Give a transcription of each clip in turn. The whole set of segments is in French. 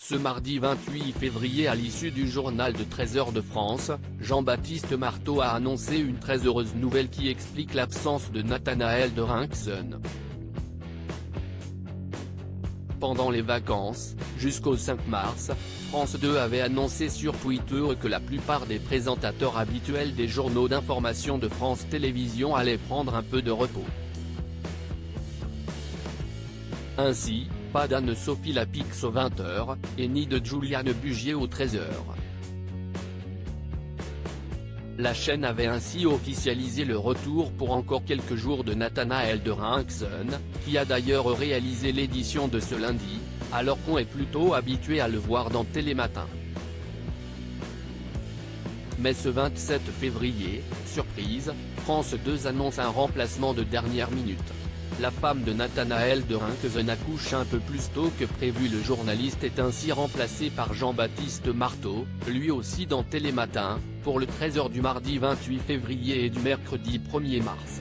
Ce mardi 28 février à l'issue du journal de 13h de France, Jean-Baptiste Marteau a annoncé une très heureuse nouvelle qui explique l'absence de Nathanaël de Rinckezon. Pendant les vacances, jusqu'au 5 mars, France 2 avait annoncé sur Twitter que la plupart des présentateurs habituels des journaux d'information de France Télévisions allaient prendre un peu de repos. Ainsi, pas d'Anne-Sophie Lapix aux 20h, et ni de Juliane Bugier aux 13h. La chaîne avait ainsi officialisé le retour pour encore quelques jours de Nathanaël de Rinckezon, qui a d'ailleurs réalisé l'édition de ce lundi, alors qu'on est plutôt habitué à le voir dans Télématin. Mais ce 27 février, surprise, France 2 annonce un remplacement de dernière minute. La femme de Nathanaël de Rinckezon accouche un peu plus tôt que prévu. Le journaliste est ainsi remplacé par Jean-Baptiste Marteau, lui aussi dans Télématin, pour le 13h du mardi 28 février et du mercredi 1er mars.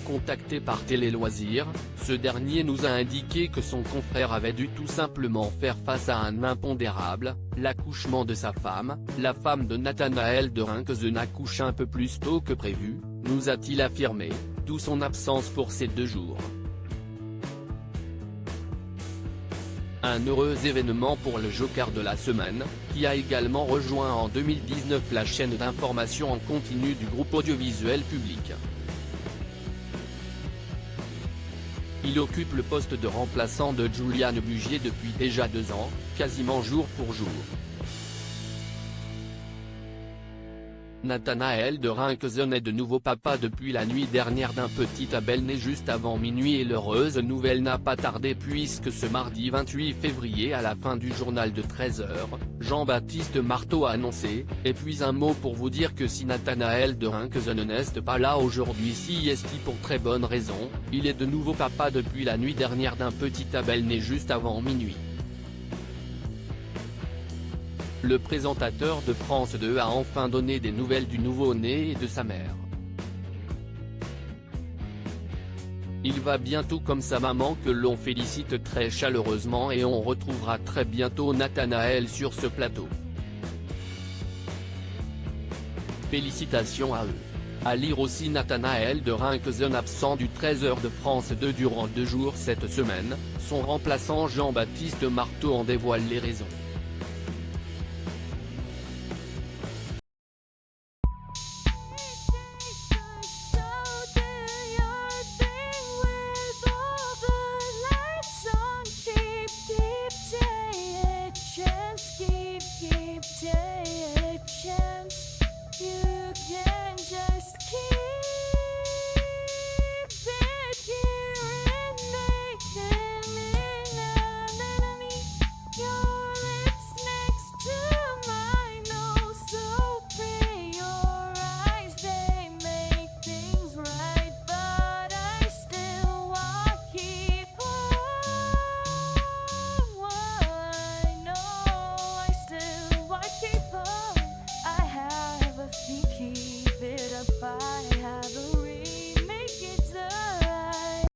Contacté par Télé Loisirs, ce dernier nous a indiqué que son confrère avait dû tout simplement faire face à un impondérable, l'accouchement de sa femme. La femme de Nathanaël de Rinckezon accouche un peu plus tôt que prévu, nous a-t-il affirmé, d'où son absence pour ces 2 jours. Un heureux événement pour le joker de la semaine, qui a également rejoint en 2019 la chaîne d'information en continu du groupe audiovisuel public. Il occupe le poste de remplaçant de Juliane Bugier depuis déjà 2 ans, quasiment jour pour jour. Nathanaël de Rinckezon est de nouveau papa depuis la nuit dernière d'un petit Abel né juste avant minuit, et l'heureuse nouvelle n'a pas tardé puisque ce mardi 28 février à la fin du journal de 13h, Jean-Baptiste Marteau a annoncé « Et puis un mot pour vous dire que si Nathanaël de Rinckezon n'est pas là aujourd'hui, si est pour très bonne raison, il est de nouveau papa depuis la nuit dernière d'un petit Abel né juste avant minuit ». Le présentateur de France 2 a enfin donné des nouvelles du nouveau-né et de sa mère. Il va bientôt comme sa maman, que l'on félicite très chaleureusement, et on retrouvera très bientôt Nathanaël sur ce plateau. Félicitations à eux. À lire aussi Nathanaël de Rinckezon absent du 13h de France 2 durant 2 jours cette semaine, son remplaçant Jean-Baptiste Marteau en dévoile les raisons.